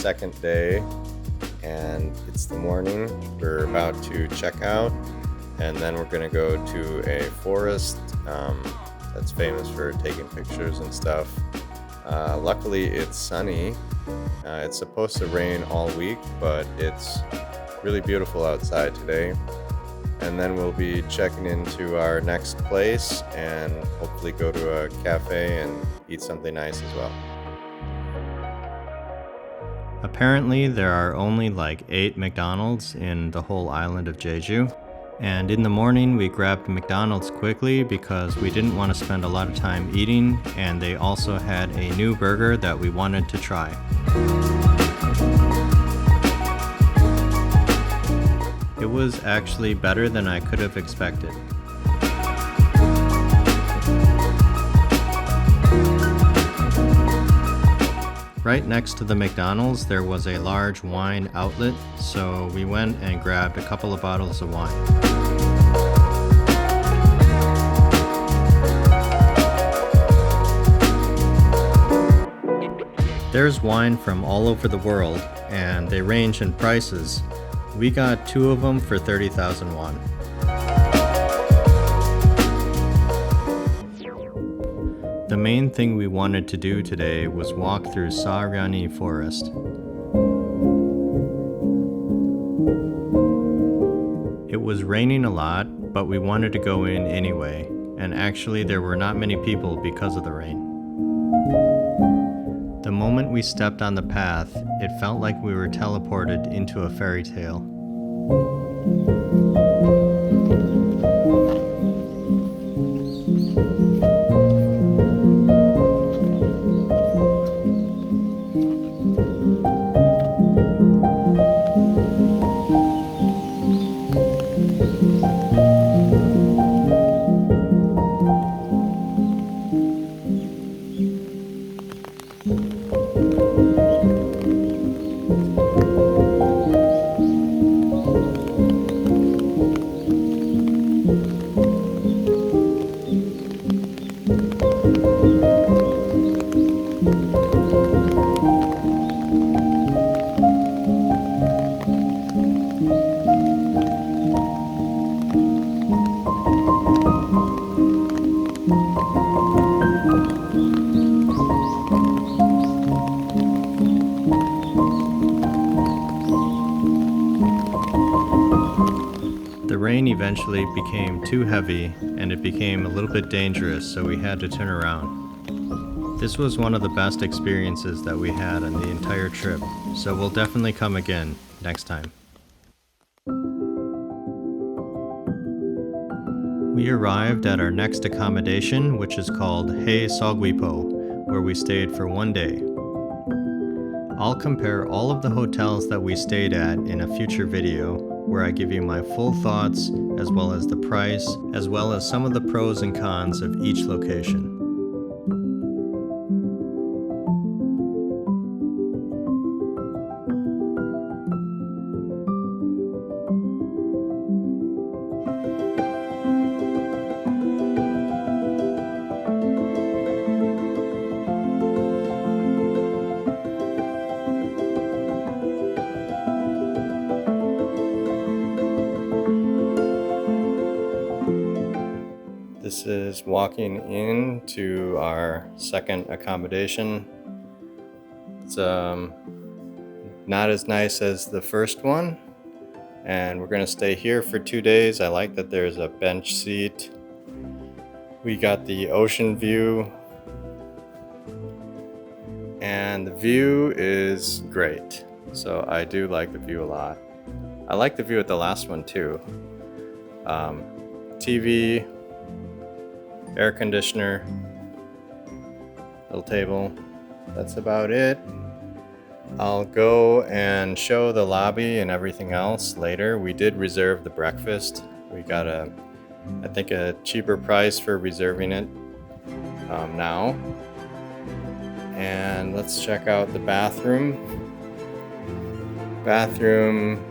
second day, and it's the morning. We're about to check out, and then we're gonna go to a forest that's famous for taking pictures and stuff. Luckily, it's sunny. It's supposed to rain all week, but it's really beautiful outside today. And then we'll be checking into our next place and hopefully go to a cafe and eat something nice as well. Apparently, there are only like 8 McDonald's in the whole island of Jeju. And in the morning, we grabbed McDonald's quickly because we didn't want to spend a lot of time eating, and they also had a new burger that we wanted to try. It was actually better than I could have expected. Right next to the McDonald's, there was a large wine outlet, so we went and grabbed a couple of bottles of wine. There's wine from all over the world, and they range in prices. We got 2 of them for 30,000 won. The main thing we wanted to do today was walk through Saryeoni Forest. It was raining a lot, but we wanted to go in anyway, and actually there were not many people because of the rain. The moment we stepped on the path, it felt like we were teleported into a fairy tale. The rain eventually became too heavy and it became a little bit dangerous, so we had to turn around. This was one of the best experiences that we had on the entire trip, so we'll definitely come again next time. We arrived at our next accommodation, which is called Heyy Seogwipo, where we stayed for 1 day. I'll compare all of the hotels that we stayed at in a future video, where I give you my full thoughts, as well as the price, as well as some of the pros and cons of each location. This is walking into our second accommodation. It's not as nice as the first one, and we're gonna stay here for 2 days. I like that there's a bench seat. We got the ocean view, and the view is great. So I do like the view a lot. I like the view at the last one too. TV, air conditioner, little table. That's about it. I'll go and show the lobby and everything else later. We did reserve the breakfast. We got I think a cheaper price for reserving it now. And let's check out the bathroom. Bathroom,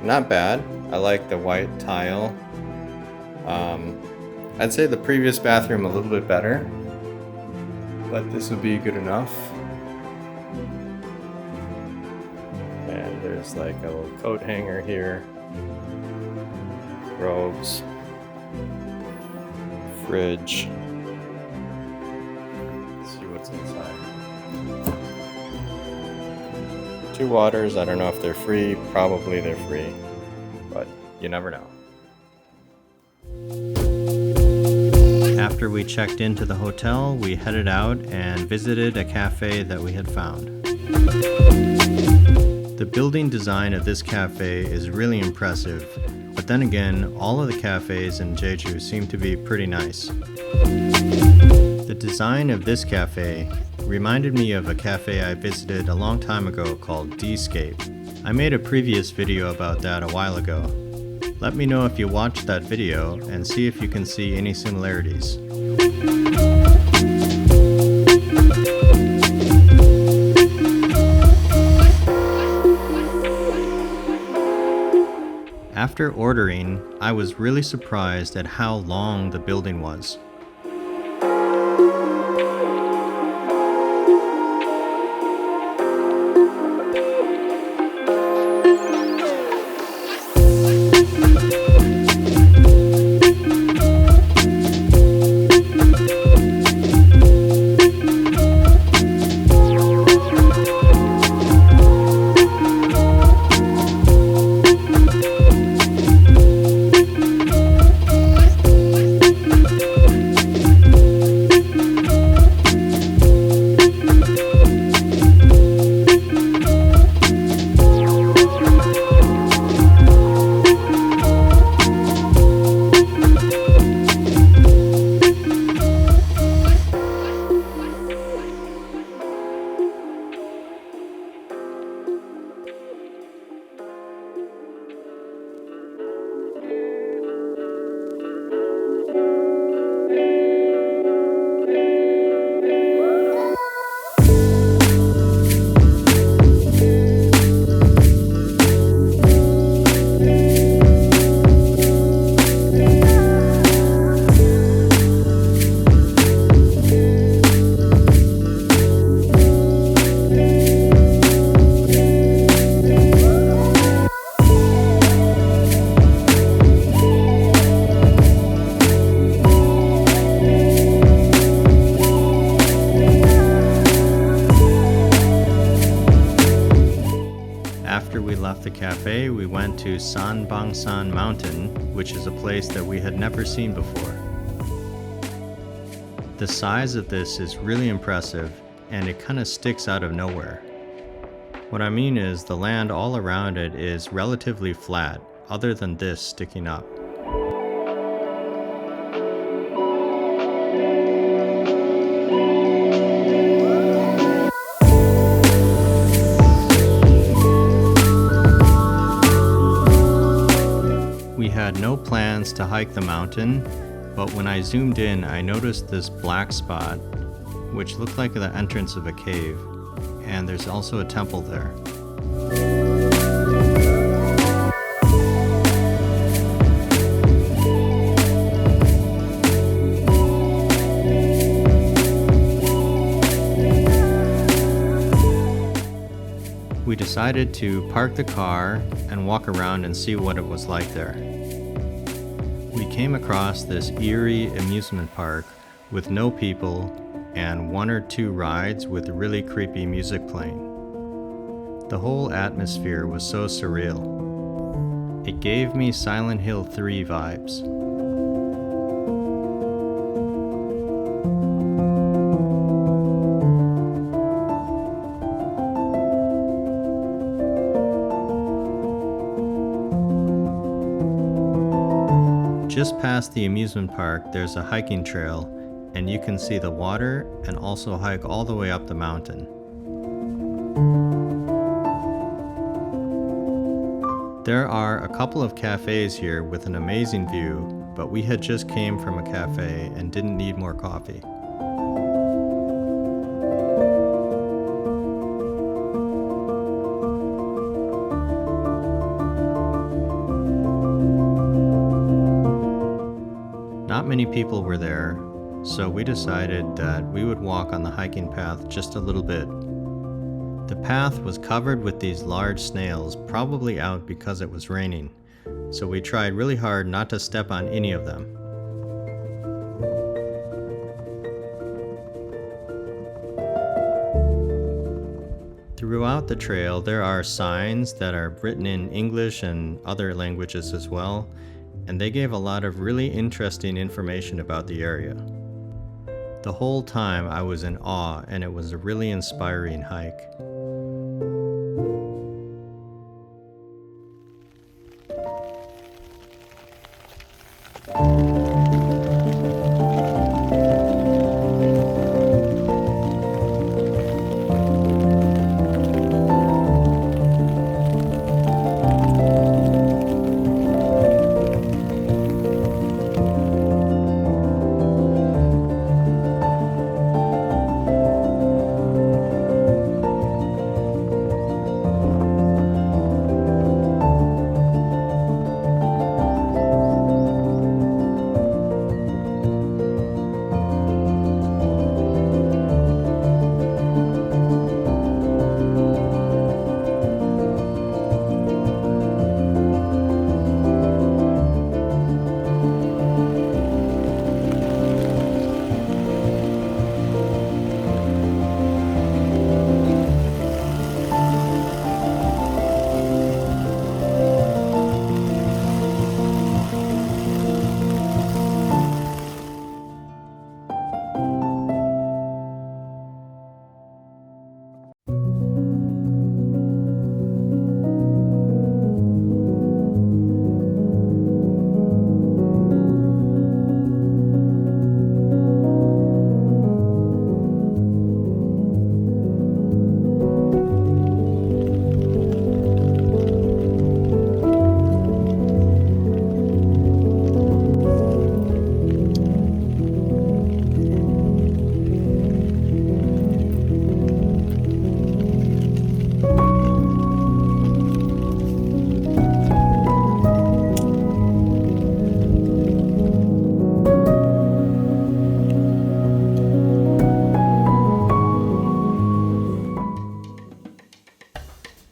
not bad. I like the white tile. I'd say the previous bathroom a little bit better, but this would be good enough. There's like a little coat hanger here, robes, fridge. Let's see what's inside. 2 waters. I don't know if they're free. Probably they're free, but you never know. After we checked into the hotel, we headed out and visited a cafe that we had found. The building design of this cafe is really impressive, but then again, all of the cafes in Jeju seem to be pretty nice. The design of this cafe reminded me of a cafe I visited a long time ago called D-Scape. I made a previous video about that a while ago. Let me know if you watched that video and see if you can see any similarities. After ordering, I was really surprised at how long the building was. The cafe, we went to Sanbangsan Mountain, which is a place that we had never seen before. The size of this is really impressive, and it kind of sticks out of nowhere. What I mean is the land all around it is relatively flat, other than this sticking up. We had no plans to hike the mountain, but when I zoomed in, I noticed this black spot, which looked like the entrance of a cave, and there's also a temple there. We decided to park the car and walk around and see what it was like there. We came across this eerie amusement park with no people and 1 or 2 rides with really creepy music playing. The whole atmosphere was so surreal. It gave me Silent Hill 3 vibes. Just past the amusement park, there's a hiking trail, and you can see the water and also hike all the way up the mountain. There are a couple of cafes here with an amazing view, but we had just came from a cafe and didn't need more coffee. Not many people were there, so we decided that we would walk on the hiking path just a little bit. The path was covered with these large snails, probably out because it was raining, so we tried really hard not to step on any of them. Throughout the trail, there are signs that are written in English and other languages as well, and they gave a lot of really interesting information about the area. The whole time I was in awe, and it was a really inspiring hike.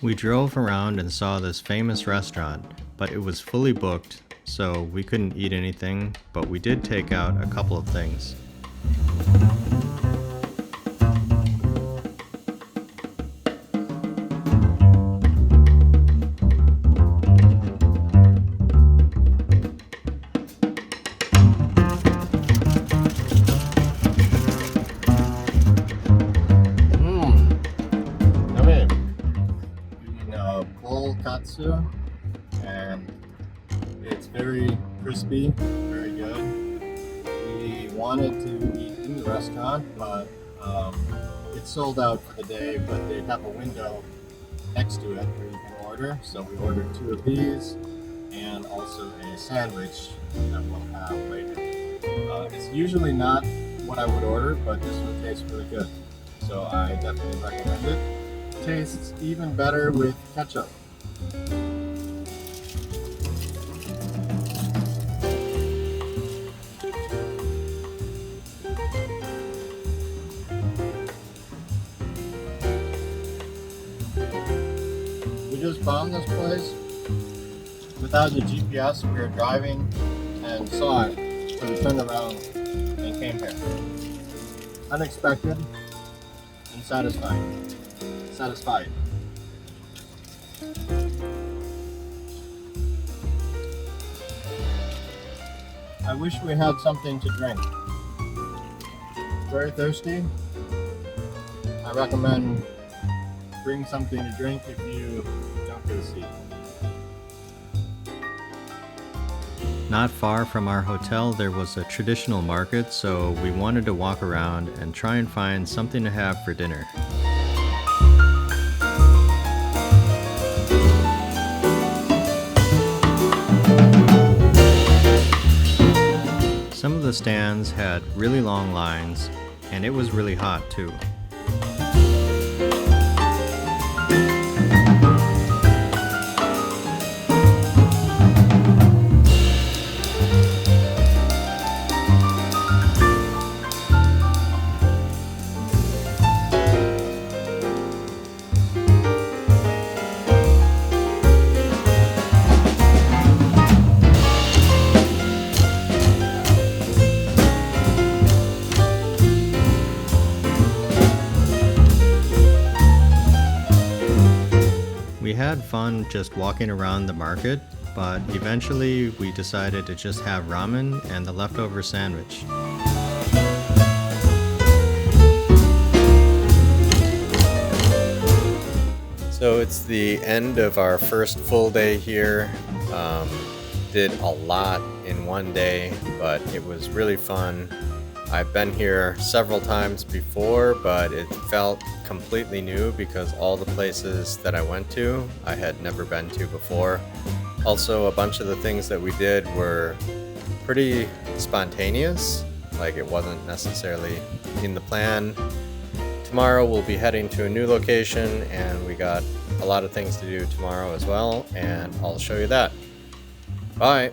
We drove around and saw this famous restaurant, but it was fully booked, so we couldn't eat anything, but we did take out a couple of things. Donkatsu, and it's very crispy, very good. We wanted to eat in the restaurant, but it's sold out for the day, but they have a window next to it where you can order. So we ordered 2 of these and also a sandwich that we'll have later. It's usually not what I would order, but this one tastes really good. So I definitely recommend it. Tastes even better with ketchup. We just found this place without the GPS. We were driving and saw it, so we turned around and came here. Unexpected and satisfying. Satisfied. I wish we had something to drink. Very thirsty. I recommend bring something to drink if you don't get a seat. Not far from our hotel, there was a traditional market, so we wanted to walk around and try and find something to have for dinner. Some of the stands had really long lines, and it was really hot too. had fun just walking around the market, but eventually we decided to just have ramen and the leftover sandwich. So it's the end of our first full day here. Did a lot in one day, but it was really fun. I've been here several times before, but it felt completely new because all the places that I went to, I had never been to before. Also, a bunch of the things that we did were pretty spontaneous, like it wasn't necessarily in the plan. Tomorrow we'll be heading to a new location and we got a lot of things to do tomorrow as well, and I'll show you that. Bye!